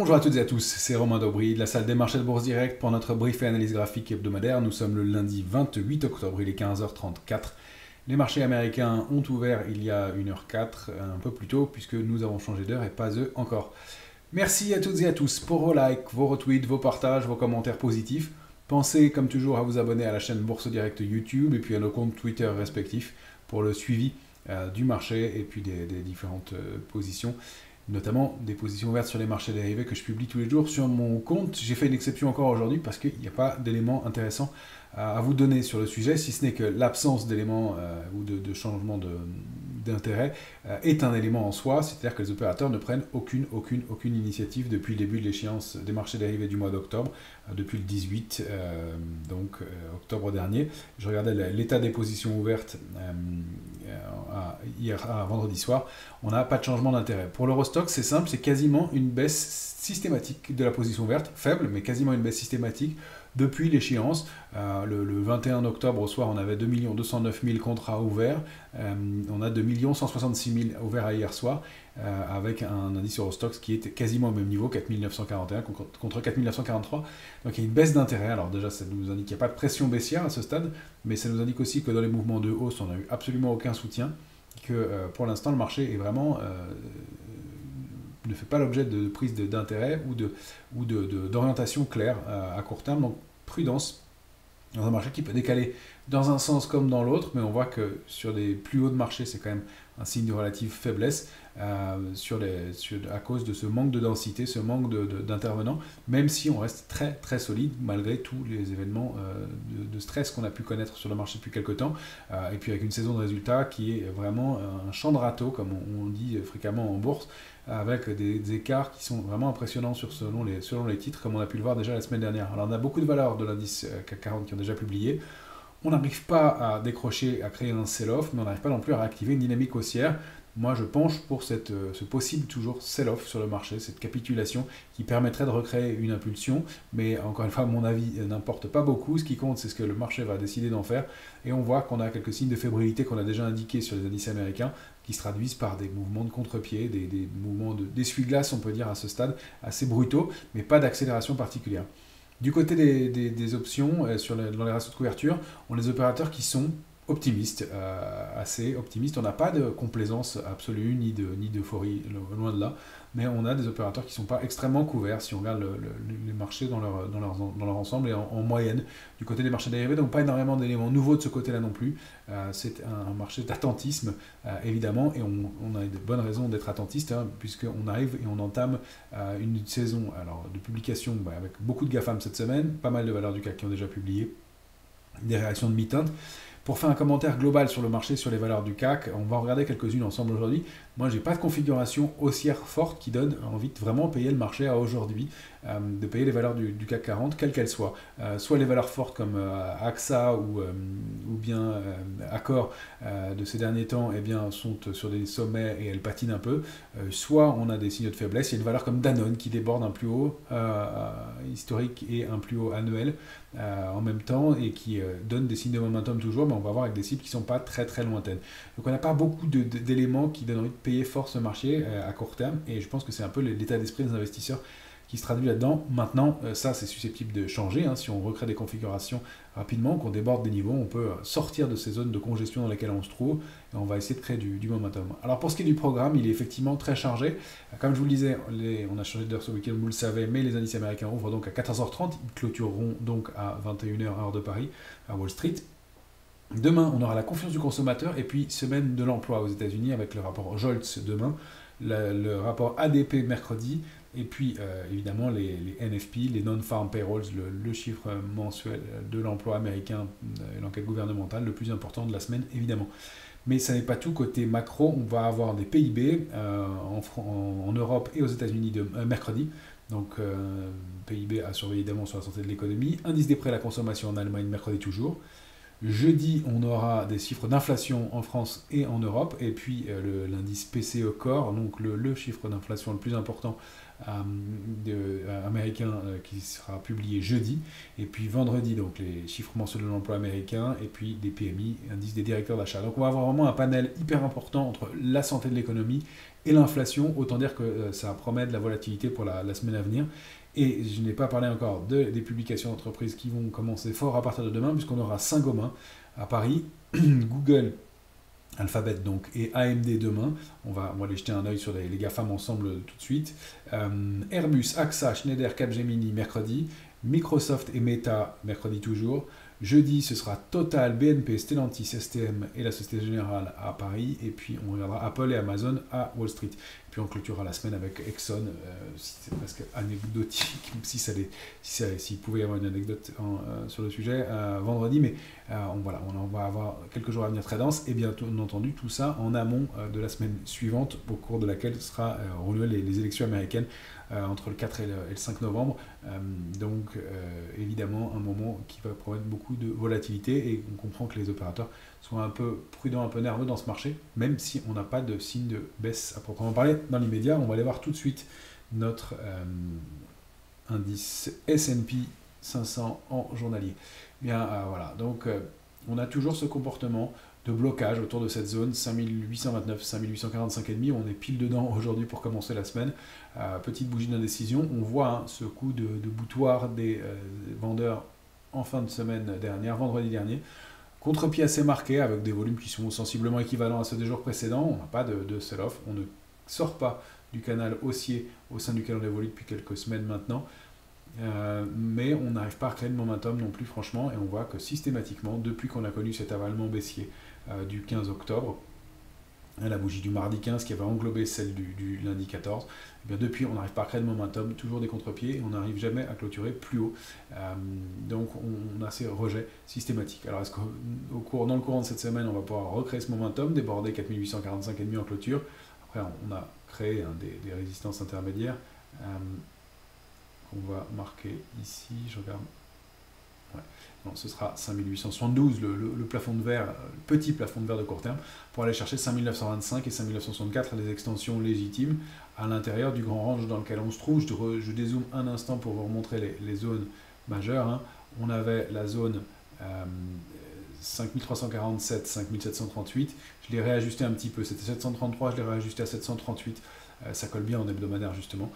Bonjour à toutes et à tous, c'est Romain Daubry de la salle des marchés de Bourse Direct pour notre brief et analyse graphique hebdomadaire. Nous sommes le lundi 28 octobre, il est 15h34. Les marchés américains ont ouvert il y a 1h04, un peu plus tôt, puisque nous avons changé d'heure et pas eux encore. Merci à toutes et à tous pour vos likes, vos retweets, vos partages, vos commentaires positifs. Pensez comme toujours à vous abonner à la chaîne Bourse Direct YouTube et puis à nos comptes Twitter respectifs pour le suivi du marché et puis des différentes positions, notamment des positions ouvertes sur les marchés dérivés que je publie tous les jours sur mon compte. J'ai fait une exception encore aujourd'hui parce qu'il n'y a pas d'éléments intéressants à vous donner sur le sujet, si ce n'est que l'absence d'éléments ou de changement d'intérêt est un élément en soi, c'est-à-dire que les opérateurs ne prennent aucune initiative depuis le début de l'échéance des marchés dérivés du mois d'octobre, depuis le 18 octobre dernier. Je regardais l'état des positions ouvertes vendredi soir, on n'a pas de changement d'intérêt. Pour l'Eurostoxx, c'est simple, c'est quasiment une baisse systématique de la position ouverte, faible, mais quasiment une baisse systématique depuis l'échéance. Le 21 octobre au soir, on avait 2 209 000 contrats ouverts. On a 2 166 000 ouverts hier soir, avec un indice Eurostoxx qui est quasiment au même niveau, 4 941 contre 4 943. Donc il y a une baisse d'intérêt. Alors déjà, ça nous indique qu'il n'y a pas de pression baissière à ce stade, mais ça nous indique aussi que dans les mouvements de hausse, on n'a eu absolument aucun soutien, que pour l'instant, le marché est vraiment... ne fait pas l'objet de prise d'intérêt ou d'orientation claire à court terme. Donc prudence dans un marché qui peut décaler dans un sens comme dans l'autre, mais on voit que sur des plus hauts de marché, c'est quand même un signe de relative faiblesse à cause de ce manque de densité, ce manque d'intervenants, même si on reste très solide malgré tous les événements de stress qu'on a pu connaître sur le marché depuis quelques temps, et puis avec une saison de résultats qui est vraiment un champ de râteau, comme on dit fréquemment en bourse, avec des écarts qui sont vraiment impressionnants selon les titres, comme on a pu le voir déjà la semaine dernière. Alors on a beaucoup de valeurs de l'indice CAC 40 qui ont déjà publié. On n'arrive pas à décrocher, à créer un sell-off, mais on n'arrive pas non plus à réactiver une dynamique haussière. Moi, je penche pour ce possible toujours sell-off sur le marché, cette capitulation qui permettrait de recréer une impulsion. Mais encore une fois, mon avis n'importe pas beaucoup. Ce qui compte, c'est ce que le marché va décider d'en faire. Et on voit qu'on a quelques signes de fébrilité qu'on a déjà indiqués sur les indices américains qui se traduisent par des mouvements de contre-pied, des mouvements d'essuie-glace, on peut dire à ce stade, assez brutaux, mais pas d'accélération particulière. Du côté des options, dans les ratios de couverture, on a des opérateurs qui sont optimistes, assez optimistes. On n'a pas de complaisance absolue, ni d'euphorie, loin de là, mais on a des opérateurs qui ne sont pas extrêmement couverts si on regarde les marchés dans leur ensemble et en moyenne. Du côté des marchés dérivés, donc pas énormément d'éléments nouveaux de ce côté-là non plus. C'est un marché d'attentisme, évidemment, et on a de bonnes raisons d'être attentiste, puisqu'on arrive et on entame une saison de publication avec beaucoup de GAFAM cette semaine, pas mal de valeurs du CAC qui ont déjà publié, des réactions de mi-teinte. Pour faire un commentaire global sur le marché, sur les valeurs du CAC, on va en regarder quelques-unes ensemble aujourd'hui. Moi, je n'ai pas de configuration haussière forte qui donne envie de vraiment payer le marché à aujourd'hui, de payer les valeurs du CAC 40, quelles qu'elles soient. Soit les valeurs fortes comme AXA ou bien Accor de ces derniers temps sont sur des sommets et elles patinent un peu. Soit on a des signaux de faiblesse. Il y a une valeur comme Danone qui déborde un plus haut historique et un plus haut annuel en même temps et qui donne des signes de momentum toujours, mais on va voir avec des cibles qui ne sont pas très lointaines. Donc on n'a pas beaucoup d'éléments qui donnent envie de payer fort ce marché à court terme, et je pense que c'est un peu l'état d'esprit des investisseurs qui se traduit là-dedans. Maintenant, ça c'est susceptible de changer, si on recrée des configurations rapidement, qu'on déborde des niveaux, on peut sortir de ces zones de congestion dans lesquelles on se trouve, et on va essayer de créer du momentum. Alors pour ce qui est du programme, il est effectivement très chargé. Comme je vous le disais, on a changé d'heure ce week-end, vous le savez, mais les indices américains ouvrent donc à 14h30, ils clôtureront donc à 21h heure de Paris, à Wall Street. Demain, on aura la confiance du consommateur et puis semaine de l'emploi aux États-Unis avec le rapport Jolts demain, le rapport ADP mercredi, et puis évidemment les NFP, les Non-Farm Payrolls, le chiffre mensuel de l'emploi américain, l'enquête gouvernementale le plus important de la semaine évidemment. Mais ça n'est pas tout côté macro, on va avoir des PIB en Europe et aux États-Unis mercredi. Donc PIB à surveiller évidemment sur la santé de l'économie, indice des prix à la consommation en Allemagne mercredi toujours. Jeudi, on aura des chiffres d'inflation en France et en Europe, et puis l'indice PCE Core, donc le chiffre d'inflation le plus important américain qui sera publié jeudi, et puis vendredi, donc les chiffres mensuels de l'emploi américain, et puis des PMI, indice des directeurs d'achat. Donc on va avoir vraiment un panel hyper important entre la santé de l'économie et l'inflation, autant dire que ça promet de la volatilité pour la semaine à venir. Et je n'ai pas parlé encore des publications d'entreprises qui vont commencer fort à partir de demain, puisqu'on aura Saint-Gobain à Paris, Google, Alphabet donc, et AMD demain. On va aller jeter un œil sur les GAFAM ensemble tout de suite. Airbus, AXA, Schneider, Capgemini mercredi. Microsoft et Meta mercredi toujours. Jeudi, ce sera Total, BNP, Stellantis, STM et la Société Générale à Paris. Et puis, on regardera Apple et Amazon à Wall Street. Et puis, on clôturera la semaine avec Exxon. C'est presque anecdotique, s'il pouvait y avoir une anecdote sur le sujet vendredi. Mais on va avoir quelques jours à venir très denses. Et bien entendu, tout ça en amont de la semaine suivante, au cours de laquelle sera renouvelées les élections américaines entre le 4 et le 5 novembre. Donc, évidemment, un moment qui va promettre beaucoup de volatilité, et on comprend que les opérateurs sont un peu prudents, un peu nerveux dans ce marché, même si on n'a pas de signe de baisse à proprement parler dans l'immédiat. On va aller voir tout de suite notre indice S&P 500 en journalier. Bien, voilà, donc on a toujours ce comportement de blocage autour de cette zone 5829, 5845,5. On est pile dedans aujourd'hui pour commencer la semaine. Petite bougie d'indécision. On voit ce coup de boutoir des vendeurs en fin de semaine dernière, vendredi dernier. Contre-pied assez marqué, avec des volumes qui sont sensiblement équivalents à ceux des jours précédents. On n'a pas de sell-off. On ne sort pas du canal haussier au sein duquel on évolue depuis quelques semaines maintenant. Mais on n'arrive pas à créer de momentum non plus, franchement, et on voit que systématiquement, depuis qu'on a connu cet avalement baissier du 15 octobre, la bougie du mardi 15 qui avait englobé celle du lundi 14, et bien depuis on n'arrive pas à créer de momentum, toujours des contre-pieds, et on n'arrive jamais à clôturer plus haut. Donc on a ces rejets systématiques. Alors est-ce que dans le courant de cette semaine on va pouvoir recréer ce momentum, déborder 4845,5 en clôture? Après on a créé des résistances intermédiaires qu'on va marquer ici, je regarde. Ouais. Non, ce sera 5872, le plafond de verre, le petit plafond de verre de court terme, pour aller chercher 5925 et 5964, les extensions légitimes à l'intérieur du grand range dans lequel on se trouve. Je dézoome un instant pour vous remontrer les zones majeures. On avait la zone 5347, 5738, je l'ai réajusté un petit peu, c'était 733, je l'ai réajusté à 738. Ça colle bien en hebdomadaire justement,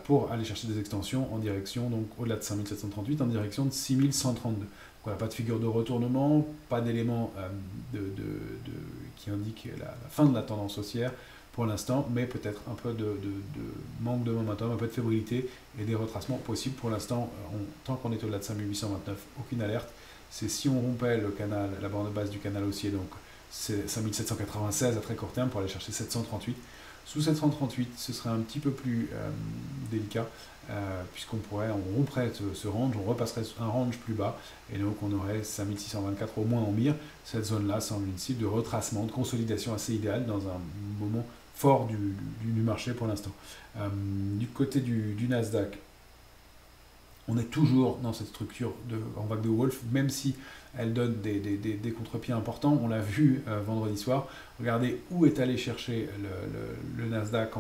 pour aller chercher des extensions en direction, donc au-delà de 5738, en direction de 6132. Voilà, pas de figure de retournement, pas d'élément qui indique la fin de la tendance haussière pour l'instant, mais peut-être un peu de manque de momentum, un peu de fébrilité et des retracements possibles. Pour l'instant, tant qu'on est au-delà de 5829, aucune alerte. C'est si on rompait le canal, la borne basse du canal haussier, donc c'est 5796 à très court terme pour aller chercher 738. Sous 738, ce serait un petit peu plus délicat, puisqu'on romprait ce range, on repasserait un range plus bas, et donc on aurait 5624 au moins en mire. Cette zone-là semble une cible de retracement, de consolidation assez idéale dans un moment fort du marché pour l'instant. Du côté du Nasdaq, on est toujours dans cette structure en vague de Wolf, même si elle donne des contre-pieds importants. On l'a vu vendredi soir. Regardez où est allé chercher le Nasdaq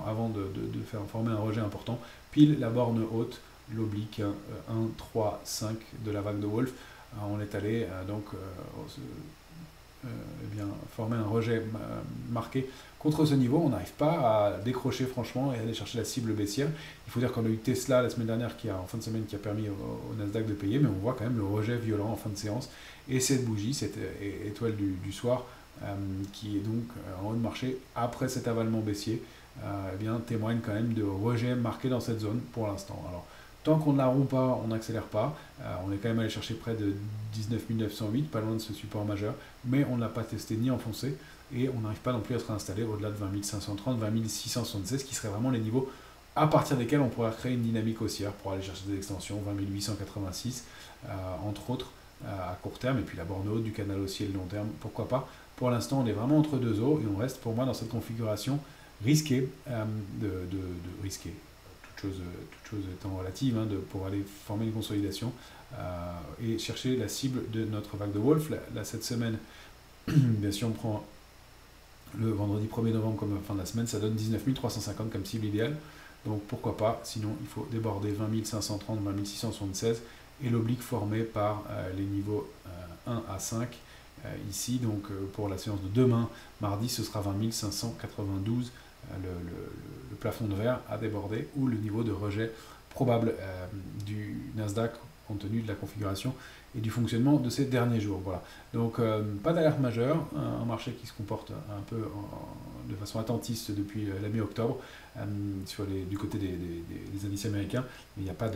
avant de faire former un rejet important. Pile la borne haute, l'oblique 1, 3, 5 de la vague de Wolf. On est allé former un rejet marqué contre ce niveau. On n'arrive pas à décrocher franchement et aller chercher la cible baissière. Il faut dire qu'on a eu Tesla la semaine dernière en fin de semaine qui a permis au Nasdaq de payer, mais on voit quand même le rejet violent en fin de séance, et cette bougie, cette étoile du soir qui est donc en haut de marché après cet avalement baissier, témoigne quand même de rejet marqué dans cette zone pour l'instant. Alors tant qu'on ne la rompt pas, on n'accélère pas. On est quand même allé chercher près de 19 908, pas loin de ce support majeur, mais on ne l'a pas testé ni enfoncé, et on n'arrive pas non plus à se réinstaller au-delà de 20 530, 20 676, qui seraient vraiment les niveaux à partir desquels on pourrait créer une dynamique haussière pour aller chercher des extensions, 20 886, entre autres, à court terme, et puis la borne haute du canal haussier, le long terme, pourquoi pas. Pour l'instant, on est vraiment entre deux eaux, et on reste pour moi dans cette configuration risquée, risquée, toute chose étant relative, hein, pour aller former une consolidation et chercher la cible de notre vague de Wolf. Là cette semaine, bien si on prend le vendredi 1er novembre comme fin de la semaine, ça donne 19 350 comme cible idéale. Donc pourquoi pas, sinon il faut déborder 20 530, 20 676 et l'oblique formé par les niveaux 1 à 5 ici. Donc pour la séance de demain, mardi, ce sera 20 592, le plafond de verre à déborder ou le niveau de rejet probable du Nasdaq compte tenu de la configuration et du fonctionnement de ces derniers jours. Voilà. Donc pas d'alerte majeure, un marché qui se comporte un peu de façon attentiste depuis la mi-octobre du côté des indices américains, mais il n'y a pas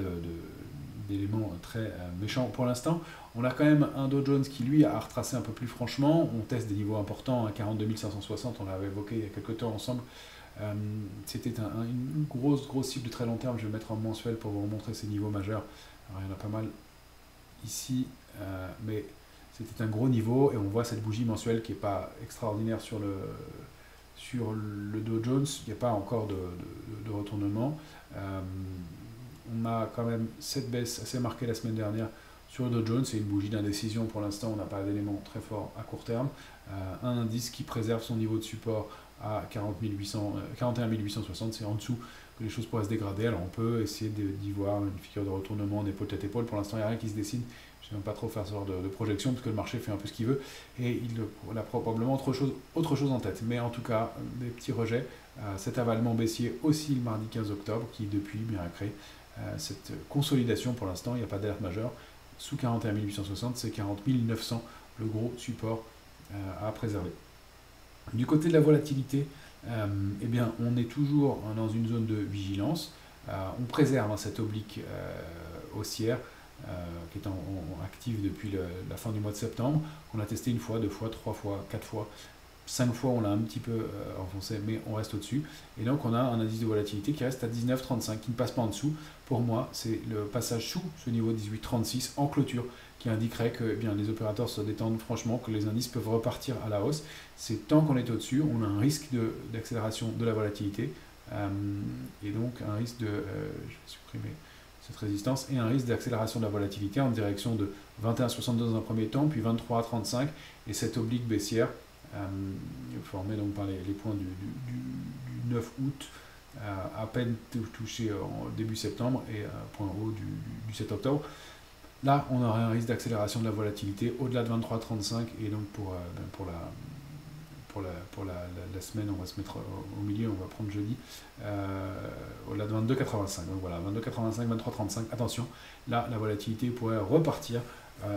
d'éléments très méchants pour l'instant. On a quand même un Dow Jones qui lui a retracé un peu plus franchement, on teste des niveaux importants, à 42 560, on l'avait évoqué il y a quelques temps ensemble. C'était une grosse cible de très long terme, je vais mettre en mensuel pour vous montrer ces niveaux majeurs. Alors, il y en a pas mal ici, mais c'était un gros niveau et on voit cette bougie mensuelle qui n'est pas extraordinaire sur le Dow Jones, il n'y a pas encore de retournement. On a quand même cette baisse assez marquée la semaine dernière sur le Dow Jones, c'est une bougie d'indécision pour l'instant, on n'a pas d'éléments très forts à court terme. Un indice qui préserve son niveau de support à 41 860, c'est en dessous que les choses pourraient se dégrader. Alors on peut essayer d'y voir une figure de retournement d'épaule tête épaule. Pour l'instant, il n'y a rien qui se dessine. Je n'aime pas trop faire ce genre de projection parce que le marché fait un peu ce qu'il veut et il a probablement autre chose en tête. Mais en tout cas, des petits rejets. Cet avalement baissier aussi le mardi 15 octobre qui depuis bien a créé cette consolidation. Pour l'instant, il n'y a pas d'alerte majeure. Sous 41 860, c'est 40 900 le gros support à préserver. Du côté de la volatilité, eh bien, on est toujours dans une zone de vigilance. On préserve cette oblique haussière qui est active depuis la fin du mois de septembre. On a testé une fois, deux fois, trois fois, quatre fois, 5 fois, on l'a un petit peu enfoncé, mais on reste au-dessus. Et donc, on a un indice de volatilité qui reste à 19,35, qui ne passe pas en dessous. Pour moi, c'est le passage sous ce niveau 18,36 en clôture qui indiquerait que les opérateurs se détendent franchement, que les indices peuvent repartir à la hausse. C'est tant qu'on est au-dessus, on a un risque d'accélération de la volatilité et donc un risque je vais supprimer cette résistance, et un risque d'accélération de la volatilité en direction de 21,62 dans un premier temps, puis 23,35 et cette oblique baissière formée donc par les points du 9 août, à peine touché en début septembre et point haut du 7 octobre. Là, on aurait un risque d'accélération de la volatilité au-delà de 23,35 et donc pour la semaine, on va se mettre au milieu, on va prendre jeudi, au-delà de 22,85. Donc voilà, 22,85, 23,35, attention, là, la volatilité pourrait repartir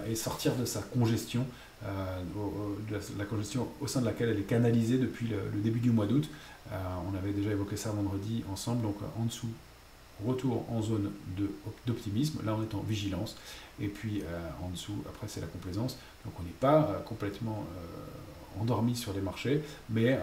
et sortir de sa congestion, la congestion au sein de laquelle elle est canalisée depuis le début du mois d'août. On avait déjà évoqué ça vendredi ensemble, donc en dessous, retour en zone d'optimisme, là on est en vigilance, et puis en dessous, après c'est la complaisance, donc on n'est pas complètement endormi sur les marchés, mais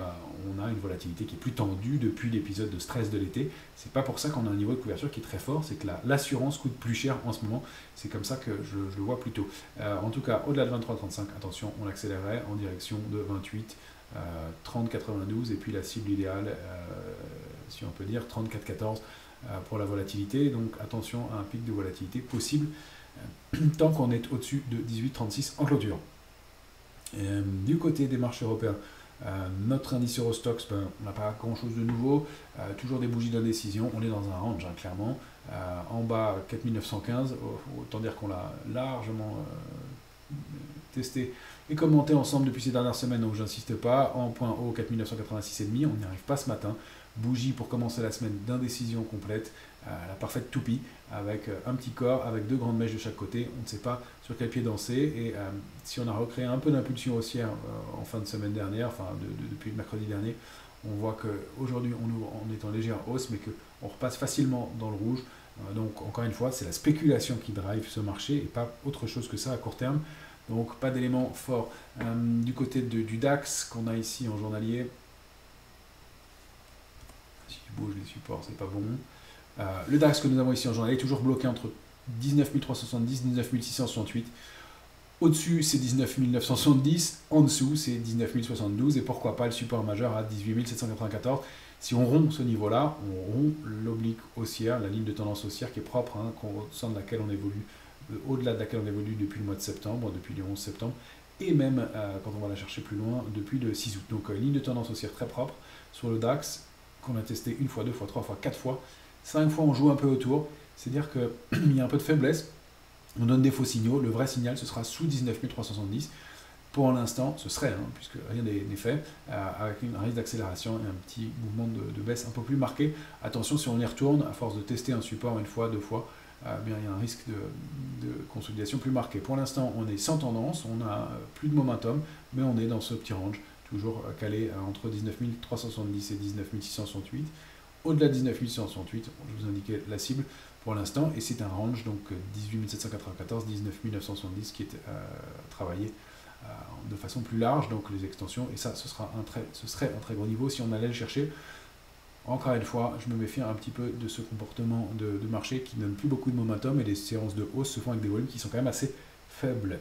on a une volatilité qui est plus tendue depuis l'épisode de stress de l'été. C'est pas pour ça qu'on a un niveau de couverture qui est très fort, c'est que l'assurance coûte plus cher en ce moment, c'est comme ça que je le vois plutôt. En tout cas, au-delà de 23,35, attention, on accélérerait en direction de 28, 30,92, et puis la cible idéale, si on peut dire, 34,14 pour la volatilité, donc attention à un pic de volatilité possible tant qu'on est au-dessus de 18,36 en clôture. Du côté des marchés européens, notre indice Eurostoxx, on n'a pas grand chose de nouveau, toujours des bougies d'indécision, on est dans un range clairement, en bas 4915, autant dire qu'on l'a largement testé et commenté ensemble depuis ces dernières semaines, donc j'insiste pas. En point haut 4986,5, on n'y arrive pas ce matin. Bougie pour commencer la semaine d'indécision complète, la parfaite toupie, avec un petit corps, avec deux grandes mèches de chaque côté. On ne sait pas sur quel pied danser. Et si on a recréé un peu d'impulsion haussière en fin de semaine dernière, enfin depuis le mercredi dernier, on voit qu'aujourd'hui on est en légère hausse, mais qu'on repasse facilement dans le rouge. Donc encore une fois, c'est la spéculation qui drive ce marché et pas autre chose que ça à court terme. Donc pas d'éléments forts. Du côté du DAX qu'on a ici en journalier, si je bouge les supports, c'est pas bon. Le DAX que nous avons ici en journalier est toujours bloqué entre 19 370 et 19 668. Au-dessus, c'est 19 970. En dessous, c'est 19 072. Et pourquoi pas le support majeur à 18 794. Si on rompt ce niveau-là, on rompt l'oblique haussière, la ligne de tendance haussière qui est propre, hein, au sein de laquelle on évolue, au-delà de laquelle on évolue depuis le mois de septembre, depuis le 11 septembre, et même quand on va la chercher plus loin, depuis le 6 août. Donc ligne de tendance haussière très propre sur le DAX, qu'on a testé une fois, deux fois, trois fois, quatre fois. 5 fois on joue un peu autour, c'est-à-dire qu'il y a un peu de faiblesse, on donne des faux signaux, le vrai signal ce sera sous 19 370. Pour l'instant, ce serait, hein, puisque rien n'est fait, avec un risque d'accélération et un petit mouvement de baisse un peu plus marqué. Attention, si on y retourne, à force de tester un support une fois, deux fois, bien, il y a un risque de consolidation plus marqué. Pour l'instant, on est sans tendance, on a plus de momentum, mais on est dans ce petit range, toujours calé entre 19 370 et 19 668. Au-delà de 19 668, je vous indiquais la cible pour l'instant, et c'est un range, donc 18 794, 19 970 qui est travaillé de façon plus large, donc les extensions, et ça, ce serait un très gros niveau si on allait le chercher. Encore une fois, je me méfie un petit peu de ce comportement de marché qui ne donne plus beaucoup de momentum, et les séances de hausse se font avec des volumes qui sont quand même assez faibles.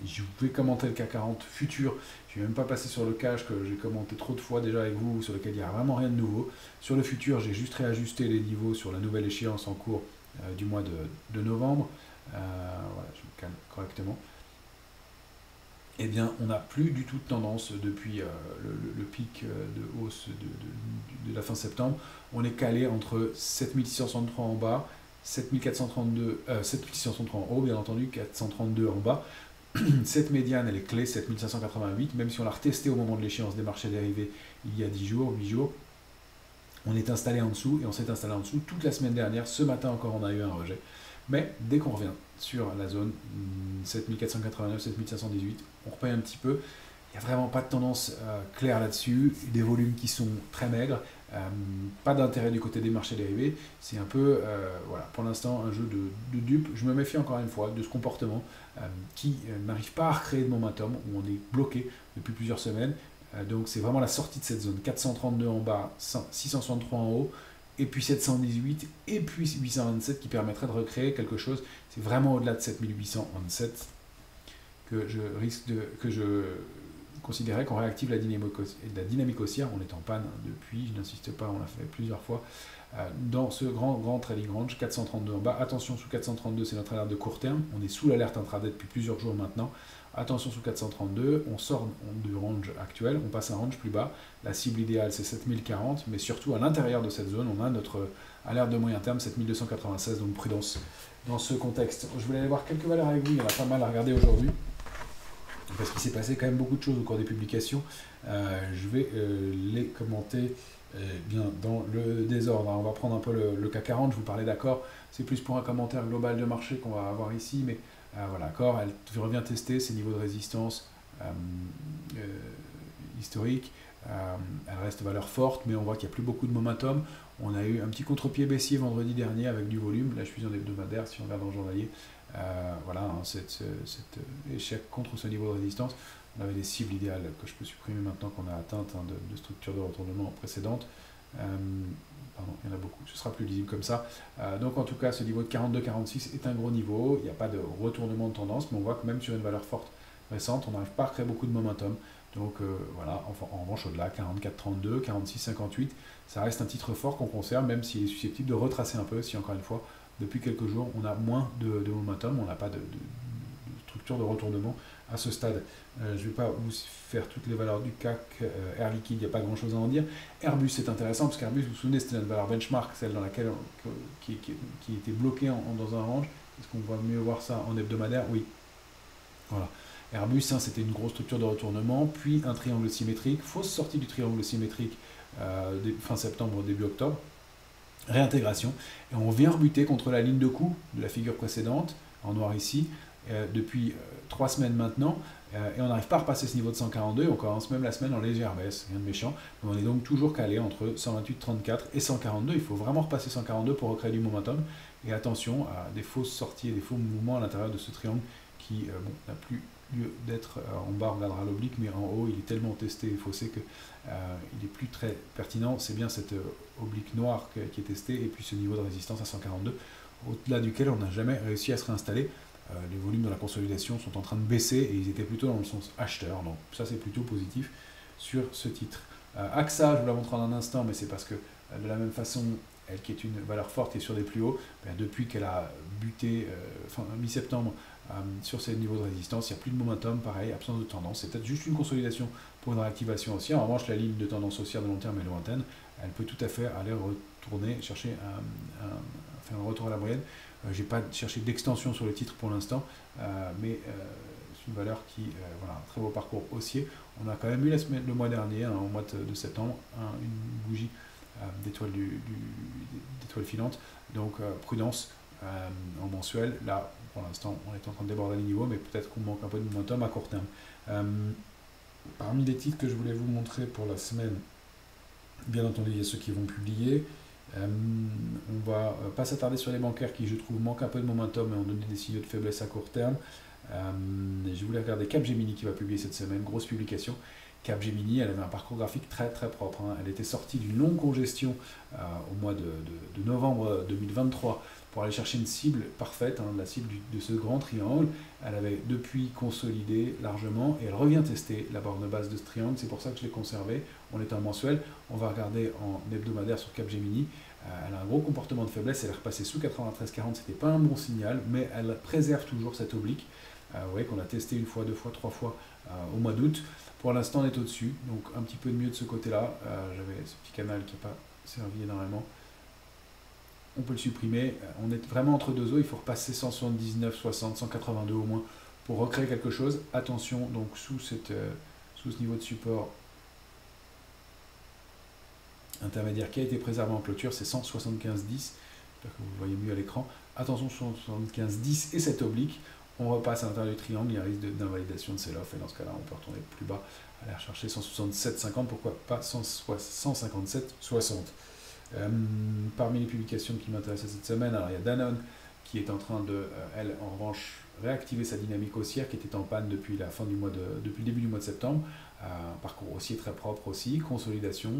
Je vais commenter le CAC 40 futur, je ne vais même pas passer sur le cash que j'ai commenté trop de fois déjà avec vous, sur lequel il n'y a vraiment rien de nouveau. Sur le futur, j'ai juste réajusté les niveaux sur la nouvelle échéance en cours du mois de novembre. Voilà, je me calme correctement. Eh bien, on n'a plus du tout de tendance depuis le pic de hausse de la fin septembre. On est calé entre 7663 en bas, 7633 en haut, bien entendu, 432 en bas. Cette médiane, elle est clé, 7588, même si on l'a retesté au moment de l'échéance des marchés dérivés il y a 10 jours, 8 jours. On est installé en dessous, et on s'est installé en dessous toute la semaine dernière. Ce matin encore, on a eu un rejet. Mais dès qu'on revient sur la zone 7489, 7518, on repaye un petit peu. Il n'y a vraiment pas de tendance claire là-dessus, des volumes qui sont très maigres, pas d'intérêt du côté des marchés dérivés. C'est un peu, voilà, pour l'instant, un jeu de dupes. Je me méfie encore une fois de ce comportement qui n'arrive pas à recréer de momentum, où on est bloqué depuis plusieurs semaines. Donc c'est vraiment la sortie de cette zone. 432 en bas, 663 en haut, et puis 718, et puis 827 qui permettrait de recréer quelque chose. C'est vraiment au-delà de 7827 que je considérais qu'on réactive la dynamique haussière. On est en panne depuis, je n'insiste pas, on l'a fait plusieurs fois, dans ce grand trading range, 432 en bas. Attention, sous 432, c'est notre alerte de court terme. On est sous l'alerte intraday depuis plusieurs jours maintenant. Attention, sous 432, on sort du range actuel, on passe à un range plus bas. La cible idéale, c'est 7040, mais surtout à l'intérieur de cette zone, on a notre alerte de moyen terme, 7296, donc prudence dans ce contexte. Je voulais aller voir quelques valeurs avec vous, il y en a pas mal à regarder aujourd'hui, parce qu'il s'est passé quand même beaucoup de choses au cours des publications. Je vais les commenter bien dans le désordre. On va prendre un peu le CAC 40, je vous parlais d'accord, c'est plus pour un commentaire global de marché qu'on va avoir ici, mais voilà, d'accord, elle revient tester ses niveaux de résistance historiques. Elle reste valeur forte, mais on voit qu'il n'y a plus beaucoup de momentum. On a eu un petit contre-pied baissier vendredi dernier avec du volume. Là, je suis en hebdomadaire, si on regarde en journalier. Voilà, hein, cet échec contre ce niveau de résistance. On avait des cibles idéales que je peux supprimer maintenant qu'on a atteintes, hein, de structures de retournement précédentes. Pardon, il y en a beaucoup, ce sera plus lisible comme ça. Donc en tout cas, ce niveau de 42-46 est un gros niveau. Il n'y a pas de retournement de tendance, mais on voit que même sur une valeur forte récente, on n'arrive pas à créer beaucoup de momentum. Donc voilà, en revanche, au-delà, 44-32, 46-58, ça reste un titre fort qu'on conserve, même s'il est susceptible de retracer un peu, si encore une fois, depuis quelques jours, on a moins de momentum, on n'a pas de structure de retournement à ce stade. Je ne vais pas vous faire toutes les valeurs du CAC, Air Liquide, il n'y a pas grand-chose à en dire. Airbus, c'est intéressant, parce qu'Airbus, vous vous souvenez, c'était notre valeur benchmark, celle dans laquelle qui était bloquée dans un range. Est-ce qu'on va mieux voir ça en hebdomadaire? Oui. Voilà. Airbus, hein, c'était une grosse structure de retournement, puis un triangle symétrique, fausse sortie du triangle symétrique fin septembre, début octobre, réintégration, et on vient rebuter contre la ligne de coup de la figure précédente, en noir ici, depuis 3 semaines maintenant, et on n'arrive pas à repasser ce niveau de 142, on commence même la semaine en légère baisse, rien de méchant, mais on est donc toujours calé entre 128,34 et 142, il faut vraiment repasser 142 pour recréer du momentum, et attention à des fausses sorties et des faux mouvements à l'intérieur de ce triangle qui n'a plus lieu d'être. En bas on regardera l'oblique, mais en haut il est tellement testé et faussé que il est plus très pertinent. C'est bien cette oblique noire qui est testée, et puis ce niveau de résistance à 142, au-delà duquel on n'a jamais réussi à se réinstaller. Les volumes de la consolidation sont en train de baisser, et ils étaient plutôt dans le sens acheteur, donc ça c'est plutôt positif sur ce titre. AXA, je vous la montre en un instant, mais c'est parce que de la même façon, elle qui est une valeur forte et sur des plus hauts, depuis qu'elle a buté fin mi-septembre sur ces niveaux de résistance, il n'y a plus de momentum, pareil, absence de tendance, c'est peut-être juste une consolidation pour une réactivation aussi. En revanche, la ligne de tendance haussière de long terme est lointaine, elle peut tout à fait aller retourner, chercher faire un retour à la moyenne. Je n'ai pas cherché d'extension sur le titre pour l'instant, mais c'est une valeur qui, voilà, un très beau parcours haussier. On a quand même eu le mois dernier, au mois de septembre, une bougie d'étoiles filantes, donc prudence en mensuel. Là, pour l'instant, on est en train de déborder les niveaux, mais peut-être qu'on manque un peu de momentum à court terme. Parmi les titres que je voulais vous montrer pour la semaine, bien entendu, il y a ceux qui vont publier. On va pas s'attarder sur les bancaires qui, je trouve, manquent un peu de momentum et ont donné des signaux de faiblesse à court terme. Je voulais regarder Capgemini qui va publier cette semaine, grosse publication. Capgemini, elle avait un parcours graphique très très propre. Elle était sortie d'une longue congestion au mois de novembre 2023 pour aller chercher une cible parfaite, la cible de ce grand triangle. Elle avait depuis consolidé largement et elle revient tester la borne basse de ce triangle. C'est pour ça que je l'ai conservé. On est en mensuel. On va regarder en hebdomadaire sur Capgemini. Elle a un gros comportement de faiblesse. Elle est repassée sous 93,40. C'était pas un bon signal, mais elle préserve toujours cette oblique. Vous voyez qu'on a testé une fois, deux fois, trois fois au mois d'août. Pour l'instant, on est au-dessus, donc un petit peu de mieux de ce côté-là. J'avais ce petit canal qui n'a pas servi énormément. On peut le supprimer. On est vraiment entre deux eaux. Il faut repasser 179, 60, 182 au moins pour recréer quelque chose. Attention, donc sous ce niveau de support intermédiaire qui a été préservé en clôture, c'est 175,10. J'espère que vous voyez mieux à l'écran. Attention, 175,10 et cette oblique. On repasse à l'intérieur du triangle, il y a un risque d'invalidation de sell-off, et dans ce cas-là, on peut retourner plus bas, aller rechercher 167,50, pourquoi pas 157,60. Parmi les publications qui m'intéressaient cette semaine, alors il y a Danone qui est en train de, elle, en revanche, réactiver sa dynamique haussière qui était en panne depuis depuis le début du mois de septembre. Parcours haussier très propre aussi, consolidation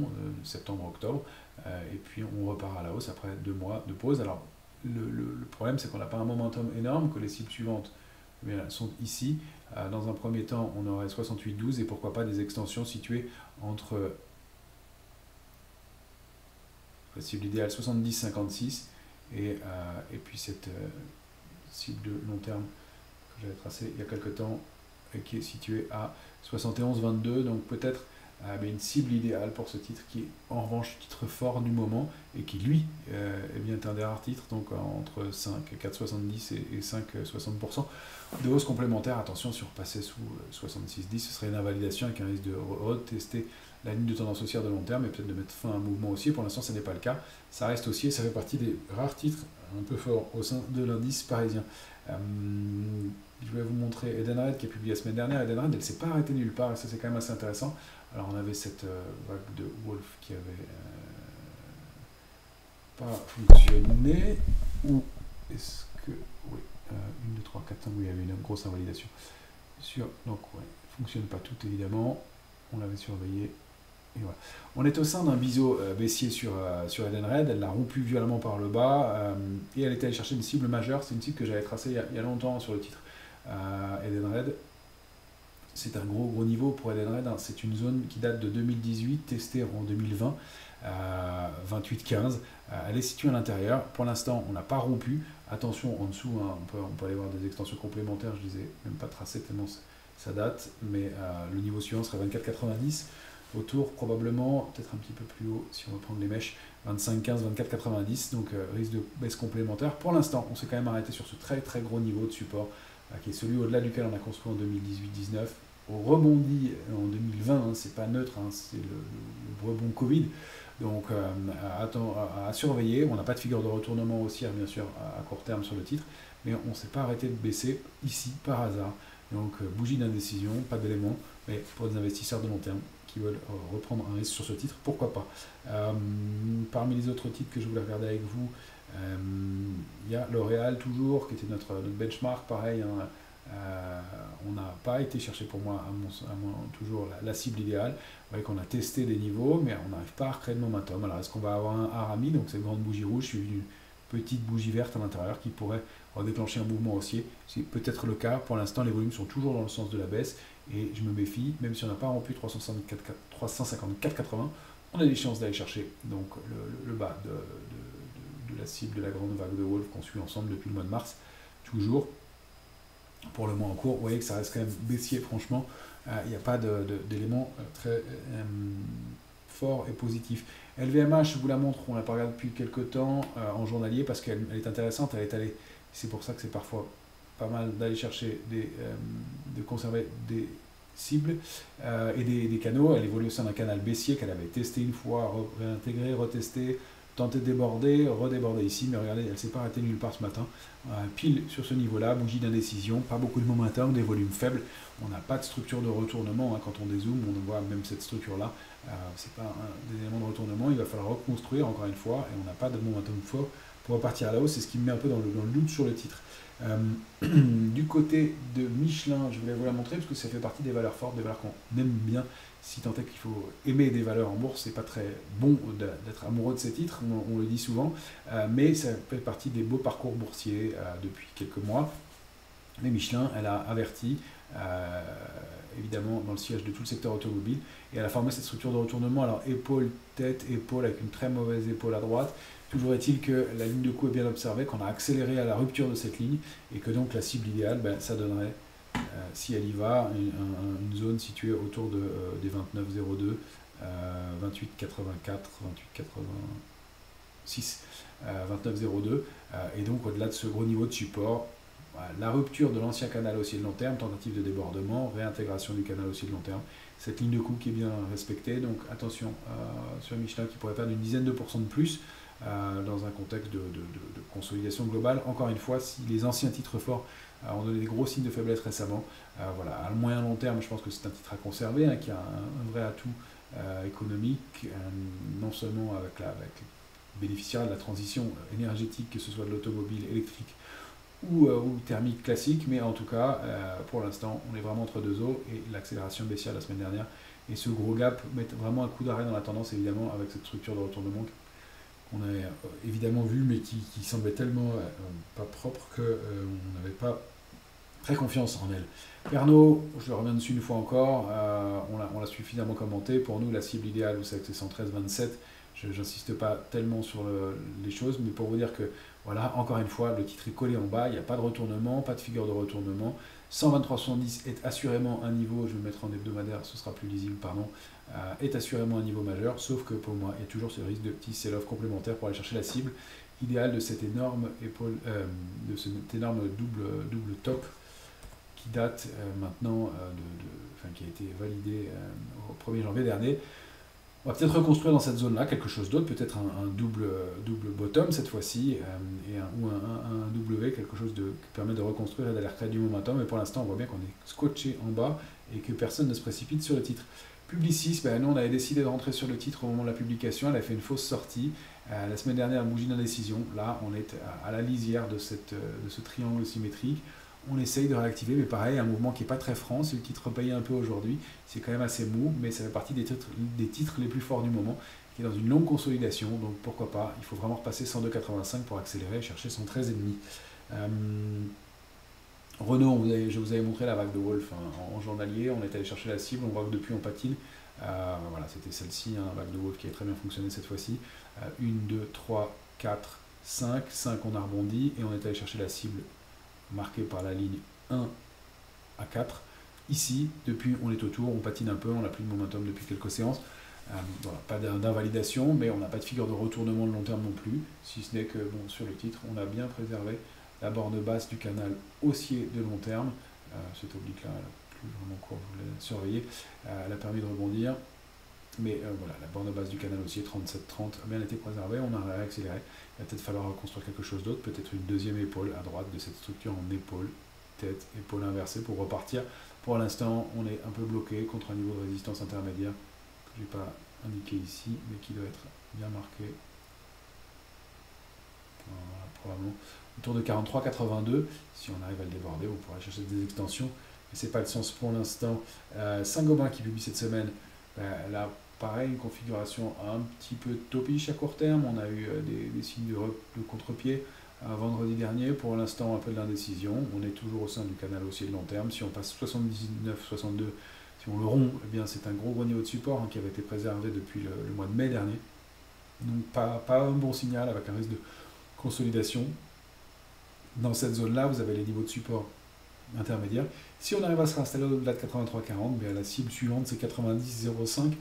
septembre-octobre, et puis on repart à la hausse après 2 mois de pause. Alors le problème, c'est qu'on n'a pas un momentum énorme, que les cibles suivantes sont ici. Dans un premier temps, on aurait 68,12 et pourquoi pas des extensions situées entre la cible idéale 70,56 et puis cette cible de long terme que j'avais tracée il y a quelques temps et qui est située à 71,22. Donc peut-être une cible idéale pour ce titre qui est en revanche titre fort du moment et qui lui est bien un des rares titres, donc entre 4,70 et 5,60% de hausse complémentaire. Attention, si on repassait sous 66,10, ce serait une invalidation avec un risque de retester la ligne de tendance haussière de long terme et peut-être de mettre fin à un mouvement haussier. Pour l'instant, ce n'est pas le cas. Ça reste haussier, ça fait partie des rares titres un peu forts au sein de l'indice parisien. Je vais vous montrer Edenred qui a publié la semaine dernière. Edenred, elle ne s'est pas arrêtée nulle part et ça, c'est quand même assez intéressant. Alors, on avait cette vague de Wolf qui avait pas fonctionné. Ou est-ce que. Oui, 1, 2, 3, 4, 5, oui, il y avait une grosse invalidation. Donc, ouais, fonctionne pas tout évidemment. On l'avait surveillé. Et voilà. On est au sein d'un biseau baissier sur Edenred. Elle l'a rompu violemment par le bas et elle était allée chercher une cible majeure. C'est une cible que j'avais tracée il y a longtemps sur le titre. Edenred, c'est un gros niveau pour Edenred. C'est une zone qui date de 2018, testée en 2020, 28,15. Elle est située à l'intérieur. Pour l'instant, on n'a pas rompu. Attention, en dessous, on peut aller voir des extensions complémentaires. Je ne les ai même pas tracées tellement ça date. Mais le niveau suivant serait 24,90. Autour, probablement, peut-être un petit peu plus haut, si on veut prendre les mèches, 25,15, 24,90. Donc, risque de baisse complémentaire. Pour l'instant, on s'est quand même arrêté sur ce très très gros niveau de support, qui est celui au-delà duquel on a construit en 2018-19. On rebondit en 2020, c'est pas neutre, c'est le rebond Covid. Donc à surveiller. On n'a pas de figure de retournement haussière, bien sûr, à court terme sur le titre, mais on ne s'est pas arrêté de baisser ici par hasard. Donc bougie d'indécision, pas d'éléments, mais pour des investisseurs de long terme qui veulent reprendre un risque sur ce titre, pourquoi pas. Parmi les autres titres que je voulais regarder avec vous, il y a L'Oréal toujours, qui était notre benchmark, pareil. On n'a pas été chercher pour moi, toujours la cible idéale. Vous voyez qu'on a testé des niveaux, mais on n'arrive pas à recréer de momentum. Alors est-ce qu'on va avoir un Arami, donc cette grande bougie rouge, suivie petite bougie verte à l'intérieur qui pourrait déclencher un mouvement haussier. C'est peut-être le cas. Pour l'instant, les volumes sont toujours dans le sens de la baisse et je me méfie, même si on n'a pas rompu 354,80, on a des chances d'aller chercher donc le bas de la cible de la grande vague de Wolf qu'on suit ensemble depuis le mois de mars, toujours pour le mois en cours. Vous voyez que ça reste quand même baissier, franchement, il n'y a pas d'éléments très fort et positif. LVMH, je vous la montre, on l'a pas regardé depuis quelques temps en journalier parce qu'elle est intéressante, elle est allée. C'est pour ça que c'est parfois pas mal d'aller chercher de conserver des cibles et des canaux. Elle évolue au sein d'un canal baissier qu'elle avait testé une fois, réintégré, retesté, tenté de déborder, redéborder ici, mais regardez, elle ne s'est pas arrêtée nulle part ce matin. Pile sur ce niveau-là, bougie d'indécision, pas beaucoup de momentum, des volumes faibles. On n'a pas de structure de retournement. Quand on dézoome, on voit même cette structure-là. C'est pas des éléments de retournement. Il va falloir reconstruire encore une fois, et on n'a pas de momentum fort pour repartir à la hausse. C'est ce qui me met un peu dans le doute sur le titre. Du côté de Michelin, je voulais vous la montrer parce que ça fait partie des valeurs fortes, des valeurs qu'on aime bien. Si tant est qu'il faut aimer des valeurs en bourse, c'est pas très bon d'être amoureux de ces titres, on le dit souvent, mais ça fait partie des beaux parcours boursiers depuis quelques mois. Mais Michelin, elle a averti, évidemment, dans le sillage de tout le secteur automobile, et elle a formé cette structure de retournement. Alors, épaule, tête, épaule, avec une très mauvaise épaule à droite. Toujours est-il que la ligne de coup est bien observée, qu'on a accéléré à la rupture de cette ligne, et que donc la cible idéale, ça donnerait, si elle y va, une zone située autour des 29,02, 28,84, 28,86, 29,02, et donc au-delà de ce gros niveau de support, la rupture de l'ancien canal haussier de long terme, tentative de débordement, réintégration du canal haussier de long terme, cette ligne de coup qui est bien respectée, donc attention sur Michelin qui pourrait perdre une dizaine de pourcents de plus dans un contexte de consolidation globale. Encore une fois, si les anciens titres forts ont donné des gros signes de faiblesse récemment, voilà, à moyen long terme, je pense que c'est un titre à conserver, qui a un vrai atout économique, non seulement avec le bénéficiaire de la transition énergétique, que ce soit de l'automobile électrique ou thermique classique, mais en tout cas, pour l'instant, on est vraiment entre deux eaux, et l'accélération baissière la semaine dernière, et ce gros gap met vraiment un coup d'arrêt dans la tendance, évidemment, avec cette structure de retournement qu'on a évidemment vu, mais qui semblait tellement pas propre qu'on n'avait pas très confiance en elle. Pernod, je reviens dessus une fois encore, on l'a suffisamment commenté. Pour nous, la cible idéale, vous savez que c'est 113,27. Je n'insiste pas tellement sur les choses, mais pour vous dire que, voilà, encore une fois, le titre est collé en bas, il n'y a pas de retournement, pas de figure de retournement. 123,70 est assurément un niveau, je vais le mettre en hebdomadaire, ce sera plus lisible, pardon, est assurément un niveau majeur, sauf que pour moi, il y a toujours ce risque de petit sell-off complémentaire pour aller chercher la cible idéale de cette énorme épaule, de cet énorme double top qui date maintenant, qui a été validé au 1er janvier dernier. On va peut-être reconstruire dans cette zone-là quelque chose d'autre, peut-être un double bottom cette fois-ci, ou un W, quelque chose qui permet de reconstruire et d'aller recréer du momentum. Mais pour l'instant, on voit bien qu'on est scotché en bas et que personne ne se précipite sur le titre. Publicis, nous on avait décidé de rentrer sur le titre au moment de la publication, elle a fait une fausse sortie. La semaine dernière, bougie d'indécision. Là, on est à la lisière de ce triangle symétrique. On essaye de réactiver, mais pareil, un mouvement qui n'est pas très franc. Si le titre repayé un peu aujourd'hui, c'est quand même assez mou, mais ça fait partie des titres les plus forts du moment, qui est dans une longue consolidation, donc pourquoi pas. Il faut vraiment repasser 102,85 pour accélérer et chercher 113,5. Renault, je vous avais montré la vague de Wolf en journalier, on est allé chercher la cible, on voit que depuis on patine. Voilà, c'était celle-ci, vague de Wolf qui a très bien fonctionné cette fois-ci. 1, 2, 3, 4, 5, 5 on a rebondi, et on est allé chercher la cible marqué par la ligne 1 à 4. Ici, depuis, on est autour, on patine un peu, on n'a plus de momentum depuis quelques séances. Voilà, pas d'invalidation, mais on n'a pas de figure de retournement de long terme non plus, si ce n'est que, sur le titre, on a bien préservé la borne basse du canal haussier de long terme. Cette oblique-là, elle n'a plus vraiment court, vous la surveillez, elle a permis de rebondir. Mais voilà, la borne basse du canal haussier 37,30 a bien été préservée, on a réaccéléré. Il va peut-être falloir reconstruire quelque chose d'autre, peut-être une deuxième épaule à droite de cette structure en épaule, tête, épaule inversée pour repartir. Pour l'instant, on est un peu bloqué contre un niveau de résistance intermédiaire que je n'ai pas indiqué ici, mais qui doit être bien marqué. Voilà, probablement autour de 43,82. Si on arrive à le déborder, on pourra chercher des extensions. Mais ce n'est pas le sens pour l'instant. Saint-Gobain qui publie cette semaine, là, pareil, une configuration un petit peu topiche à court terme. On a eu des signes de contre-pied vendredi dernier. Pour l'instant, un peu de l'indécision. On est toujours au sein du canal haussier de long terme. Si on passe 79, 62, si on le rompt, eh bien c'est un gros niveau de support qui avait été préservé depuis le mois de mai dernier. Donc pas un bon signal avec un risque de consolidation. Dans cette zone-là, vous avez les niveaux de support intermédiaires. Si on arrive à se réinstaller au-delà de 83,40, bien la cible suivante c'est 90,05.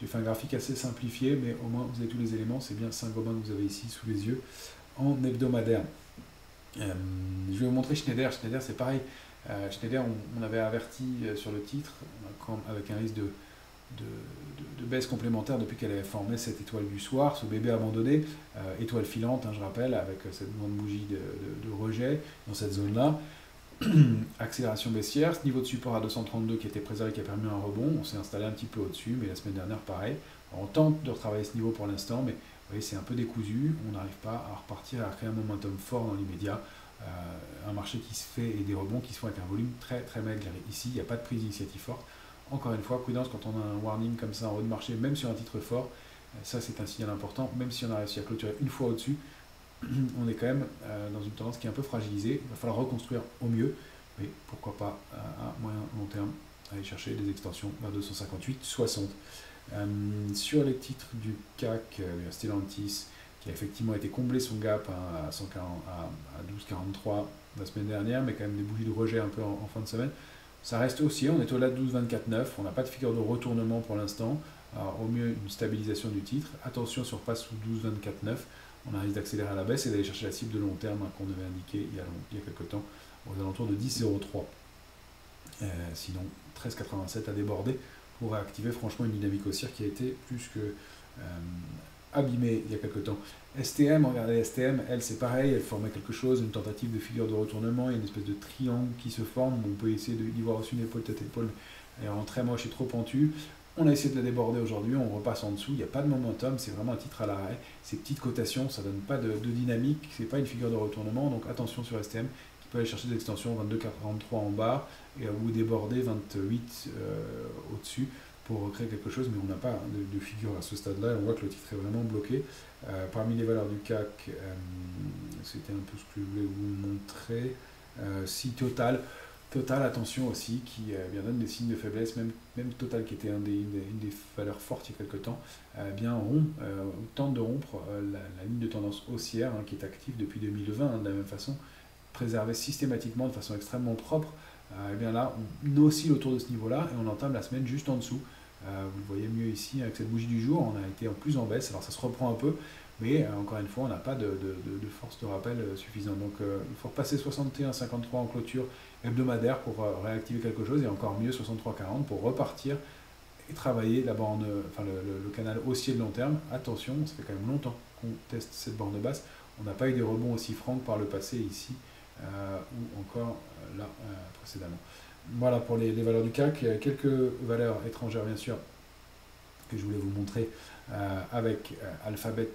J'ai fait un graphique assez simplifié, mais au moins vous avez tous les éléments. C'est bien Saint-Gobain que vous avez ici sous les yeux en hebdomadaire. Je vais vous montrer Schneider. Schneider, c'est pareil. Schneider, on avait averti sur le titre avec un risque de baisse complémentaire depuis qu'elle avait formé cette étoile du soir, ce bébé abandonné, étoile filante, je rappelle, avec cette grande bougie de rejet dans cette zone-là. Accélération baissière, ce niveau de support à 232 qui était préservé, qui a permis un rebond. On s'est installé un petit peu au-dessus, mais la semaine dernière, pareil. Alors, on tente de retravailler ce niveau pour l'instant, mais vous voyez, c'est un peu décousu. On n'arrive pas à repartir, à créer un momentum fort dans l'immédiat. Un marché qui se fait et des rebonds qui se font avec un volume très très maigre. Ici, il n'y a pas de prise d'initiative forte. Encore une fois, prudence quand on a un warning comme ça en haut de marché, même sur un titre fort. Ça, c'est un signal important. Même si on a réussi à clôturer une fois au-dessus, on est quand même dans une tendance qui est un peu fragilisée. Il va falloir reconstruire au mieux, mais pourquoi pas à moyen long terme aller chercher des extensions vers 258,60. Sur les titres du CAC, Stellantis qui a effectivement été comblé son gap à 12,43 la semaine dernière, mais quand même des bougies de rejet un peu en fin de semaine. Ça reste haussier, on est au-delà de 12,24,9, on n'a pas de figure de retournement pour l'instant. Au mieux, une stabilisation du titre. Attention, si on repasse sous 12,24,9, on a risque d'accélérer à la baisse et d'aller chercher la cible de long terme qu'on avait indiqué il y a quelques temps, aux alentours de 10,03. Sinon, 13,87 à déborder pour réactiver franchement une dynamique haussière qui a été plus que abîmée il y a quelques temps. STM, regardez STM, elle c'est pareil, elle formait quelque chose, une tentative de figure de retournement, il y a une espèce de triangle qui se forme, on peut essayer d'y voir aussi une épaule tête épaule, elle est vraiment très moche et trop pentue. On a essayé de la déborder aujourd'hui, on repasse en dessous, il n'y a pas de momentum, c'est vraiment un titre à l'arrêt. Ces petites cotations, ça ne donne pas de dynamique, c'est pas une figure de retournement, donc attention sur STM, qui peut aller chercher des extensions 22,43 en bas, et ou déborder 28 au-dessus pour créer quelque chose, mais on n'a pas de figure à ce stade-là, et on voit que le titre est vraiment bloqué. Parmi les valeurs du CAC, c'était un peu ce que je voulais vous montrer. Si Total, attention aussi, qui bien donne des signes de faiblesse, même Total qui était une des valeurs fortes il y a quelques temps, bien tente de rompre la ligne de tendance haussière qui est active depuis 2020, de la même façon, préservée systématiquement de façon extrêmement propre. Et bien là, on oscille autour de ce niveau-là et on entame la semaine juste en dessous. Vous le voyez mieux ici avec cette bougie du jour, on a été en plus en baisse, alors ça se reprend un peu, mais encore une fois, on n'a pas de force de rappel suffisante. Donc il faut repasser 61,53 en clôture hebdomadaire pour réactiver quelque chose, et encore mieux 63,40 pour repartir et travailler la borne, le canal haussier de long terme. Attention, ça fait quand même longtemps qu'on teste cette borne basse, on n'a pas eu des rebonds aussi francs par le passé ici, ou encore là précédemment. Voilà pour les valeurs du CAC. Quelques valeurs étrangères bien sûr que je voulais vous montrer avec Alphabet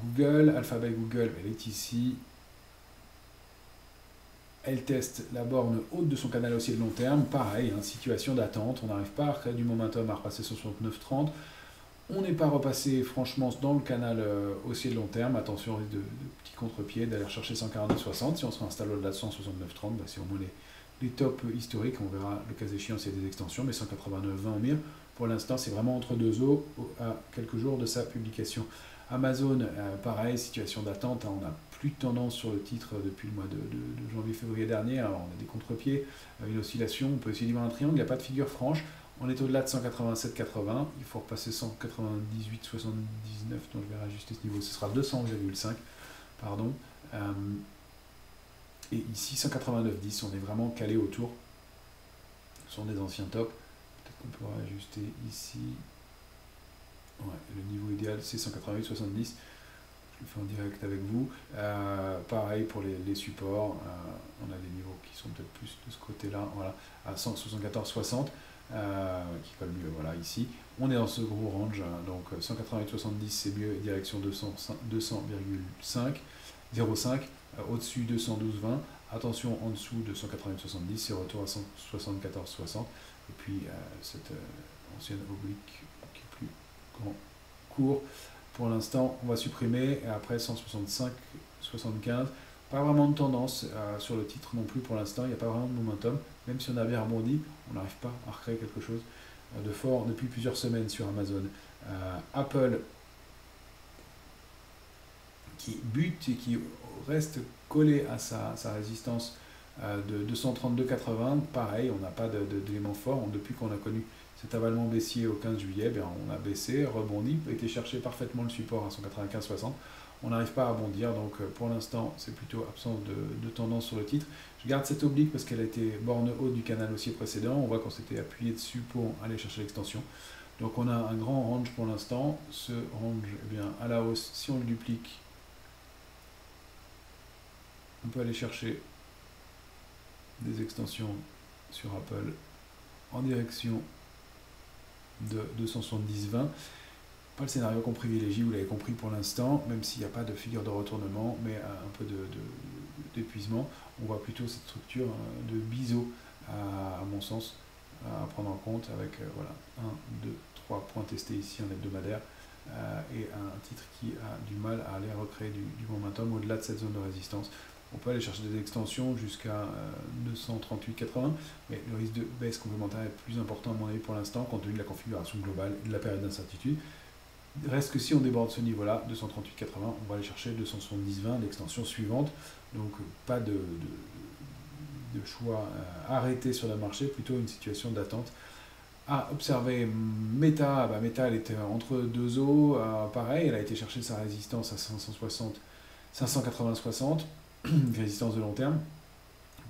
Google. Alphabet Google, elle est ici. Elle teste la borne haute de son canal haussier de long terme. Pareil, situation d'attente. On n'arrive pas à créer du momentum, à repasser sur 69,30. On n'est pas repassé franchement dans le canal haussier de long terme. Attention, risque de petits contre-pieds, d'aller chercher 142,60. Si on se réinstalle au-delà de 169,30, c'est au moins les tops historiques. On verra le cas échéant s'il y a des extensions, mais 189,20 au mire. Pour l'instant, c'est vraiment entre deux eaux à quelques jours de sa publication. Amazon, pareil, situation d'attente. On n'a plus de tendance sur le titre depuis le mois de janvier-février dernier. Alors, on a des contre-pieds, une oscillation. On peut essayer d'y voir un triangle. Il n'y a pas de figure franche. On est au-delà de 187,80. Il faut repasser 198,79. Donc, je vais réajuster ce niveau. Ce sera 200,5. Pardon. Et ici, 189,10. On est vraiment calé autour. Ce sont des anciens tops. Peut-être qu'on pourra ajuster ici. Ouais, le niveau idéal, c'est 188,70. Je le fais en direct avec vous. Pareil pour les supports. On a des niveaux qui sont peut-être plus de ce côté-là. Voilà, à 174,60. Qui colle mieux, voilà, ici. On est dans ce gros range. Donc 188,70, c'est mieux. Direction 200,5. 0,5. Au-dessus 212,20. Attention, en dessous de 188,70, c'est retour à 174,60. Et puis cette ancienne oblique qui est plus en cours. Pour l'instant, on va supprimer, et après 165, 75. Pas vraiment de tendance sur le titre non plus pour l'instant, il n'y a pas vraiment de momentum. Même si on a bien rebondi, on n'arrive pas à recréer quelque chose de fort depuis plusieurs semaines sur Amazon. Apple qui bute et qui reste collé à sa résistance de 232,80. Pareil, on n'a pas d'éléments forts. Depuis qu'on a connu cet avalement baissier au 15 juillet, bien, on a baissé, rebondi, été chercher parfaitement le support à 195,60. On n'arrive pas à rebondir, donc pour l'instant, c'est plutôt absence de tendance sur le titre. Je garde cette oblique parce qu'elle a été borne haute du canal haussier précédent. On voit qu'on s'était appuyé dessus pour aller chercher l'extension. Donc on a un grand range pour l'instant. Ce range, eh bien, à la hausse, si on le duplique, on peut aller chercher des extensions sur Apple en direction de 270,20. Pas le scénario qu'on privilégie, vous l'avez compris pour l'instant, même s'il n'y a pas de figure de retournement, mais un peu d'épuisement. On voit plutôt cette structure de biseau, à mon sens, à prendre en compte avec voilà, 1, 2, 3 points testés ici en hebdomadaire et un titre qui a du mal à aller recréer du momentum au-delà de cette zone de résistance. On peut aller chercher des extensions jusqu'à 238,80, mais le risque de baisse complémentaire est plus important à mon avis pour l'instant, compte tenu de la configuration globale et de la période d'incertitude. Reste que si on déborde ce niveau-là, 238,80, on va aller chercher 270,20, l'extension suivante. Donc pas de choix arrêté sur le marché, plutôt une situation d'attente. À observer Meta, Meta elle était entre deux eaux, pareil, elle a été chercher sa résistance à 580-60, résistance de long terme.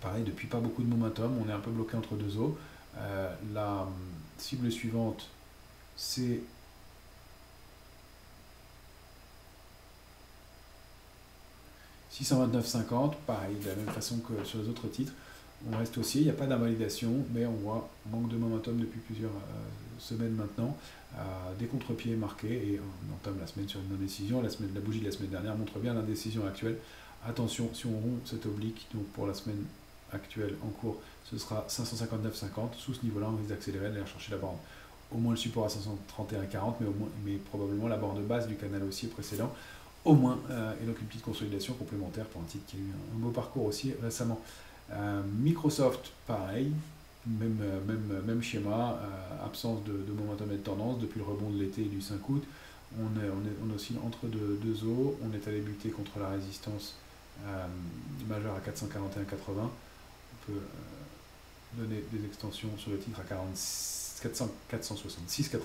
Pareil, depuis pas beaucoup de momentum, on est un peu bloqué entre deux eaux. La cible suivante, c'est 629,50, pareil, de la même façon que sur les autres titres. On reste haussier, il n'y a pas d'invalidation, mais on voit manque de momentum depuis plusieurs semaines maintenant, des contre-pieds marqués, et on entame la semaine sur une non-décision. La bougie de la semaine dernière montre bien l'indécision actuelle. Attention, si on rompt cette oblique, donc pour la semaine actuelle en cours, ce sera 559,50. Sous ce niveau-là, on risque d'accélérer, d'aller chercher la borne. Au moins le support à 531,40, mais probablement la borne de base du canal haussier précédent. Au moins, et donc une petite consolidation complémentaire pour un titre qui a eu un beau parcours aussi récemment. Microsoft, pareil, même schéma, absence de momentum et de tendance depuis le rebond de l'été du 5 août. On oscille entre deux eaux, on est allé buter contre la résistance majeure à 441,80. On peut donner des extensions sur le titre à 466,80.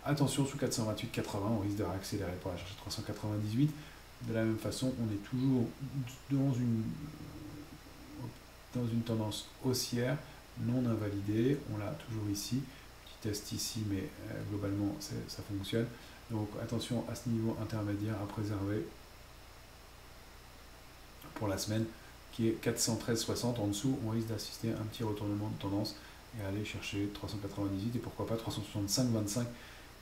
Attention, sous 428,80, on risque de réaccélérer pour aller chercher 398. De la même façon, on est toujours dans une tendance haussière non invalidée. On l'a toujours ici. Petit test ici, mais globalement, ça fonctionne. Donc attention à ce niveau intermédiaire à préserver pour la semaine, qui est 413,60. En dessous, on risque d'assister à un petit retournement de tendance et aller chercher 398 et pourquoi pas 365,25.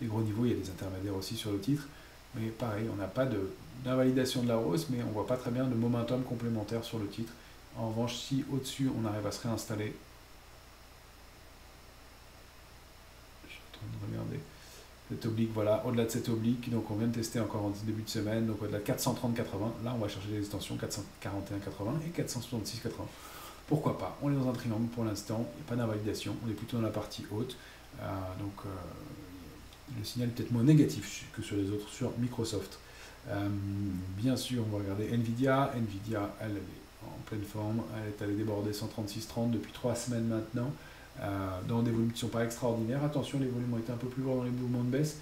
Des gros niveaux, il y a des intermédiaires aussi sur le titre, mais pareil, on n'a pas d'invalidation de la hausse, mais on ne voit pas très bien de momentum complémentaire sur le titre. En revanche, si au-dessus on arrive à se réinstaller, je suis en train de regarder cette oblique, voilà, au-delà de cette oblique, donc on vient de tester encore en début de semaine, donc au-delà de 430,80, là on va chercher des extensions 441,80 et 466,80. Pourquoi pas? On est dans un triangle pour l'instant, il n'y a pas d'invalidation, on est plutôt dans la partie haute, le signal est peut-être moins négatif que sur les autres, sur Microsoft. Bien sûr, on va regarder Nvidia. Nvidia, elle est en pleine forme. Elle est allée déborder 136,30 depuis 3 semaines maintenant, dans des volumes qui ne sont pas extraordinaires. Attention, les volumes ont été un peu plus lourds dans les mouvements de baisse.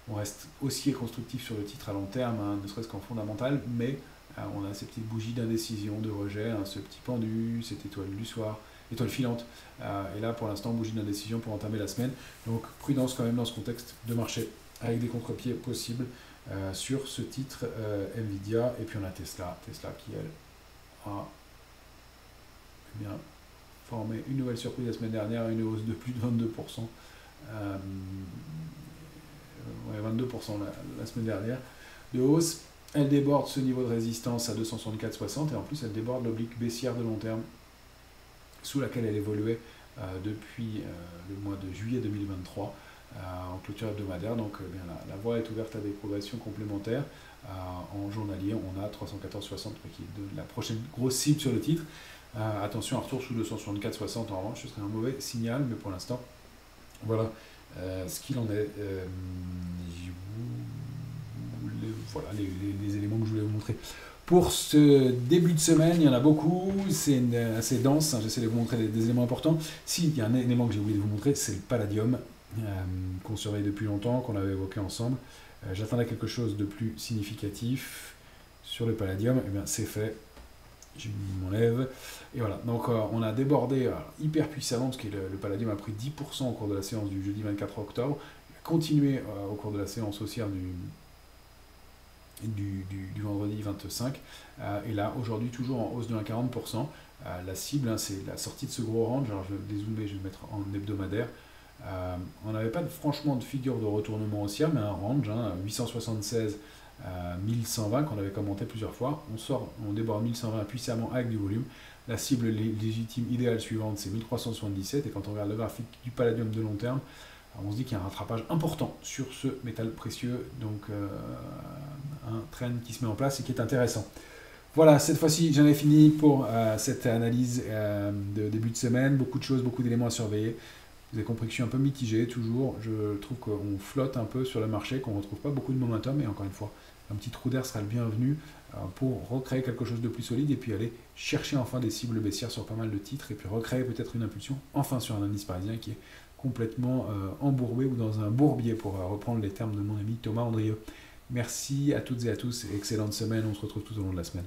On reste haussier constructif sur le titre à long terme, ne serait-ce qu'en fondamental, mais on a ces petites bougies d'indécision, de rejet, ce petit pendu, cette étoile du soir, étoile filante, et là pour l'instant bougie d'indécision pour entamer la semaine, donc prudence quand même dans ce contexte de marché avec des contre-pieds possibles sur ce titre Nvidia. Et puis on a Tesla qui elle a bien formé une nouvelle surprise la semaine dernière, une hausse de plus de 22%, 22% la semaine dernière de hausse. Elle déborde ce niveau de résistance à 264,60 et en plus elle déborde l'oblique baissière de long terme sous laquelle elle évoluait depuis le mois de juillet 2023. en clôture hebdomadaire. Donc bien, la voie est ouverte à des progressions complémentaires. En journalier, on a 314,60 qui est la prochaine grosse cible sur le titre. Attention, un retour sous 264,60 en revanche, ce serait un mauvais signal, mais pour l'instant, voilà ce qu'il en est. Voilà les éléments que je voulais vous montrer. Pour ce début de semaine, il y en a beaucoup, c'est assez dense, hein, j'essaie de vous montrer des éléments importants. S'il y a un élément que j'ai oublié de vous montrer, c'est le palladium, qu'on surveille depuis longtemps, qu'on avait évoqué ensemble. J'attendais quelque chose de plus significatif sur le palladium, et bien c'est fait. Je m'enlève. Et voilà, donc on a débordé hyper puissamment, parce que le palladium a pris 10% au cours de la séance du jeudi 24 octobre. Il a continué au cours de la séance haussière du vendredi 25. Et là, aujourd'hui, toujours en hausse de 1,40%. La cible, hein, c'est la sortie de ce gros range. Alors je vais dézoomer, je vais le mettre en hebdomadaire. On n'avait pas franchement de figure de retournement haussière, mais un range, hein, 876 1120 qu'on avait commenté plusieurs fois. On déborde 1120 puissamment avec du volume. La cible légitime idéale suivante, c'est 1377. Et quand on regarde le graphique du palladium de long terme, on se dit qu'il y a un rattrapage important sur ce métal précieux. Donc un trend qui se met en place et qui est intéressant. Voilà, cette fois-ci, j'en ai fini pour cette analyse de début de semaine. Beaucoup de choses, beaucoup d'éléments à surveiller. Vous avez compris que je suis un peu mitigé, toujours. Je trouve qu'on flotte un peu sur le marché, qu'on ne retrouve pas beaucoup de momentum. Et encore une fois, un petit trou d'air sera le bienvenu pour recréer quelque chose de plus solide et puis aller chercher enfin des cibles baissières sur pas mal de titres et puis recréer peut-être une impulsion enfin sur un indice parisien qui est complètement embourbé ou dans un bourbier, pour reprendre les termes de mon ami Thomas Andrieux. Merci à toutes et à tous et excellente semaine. On se retrouve tout au long de la semaine.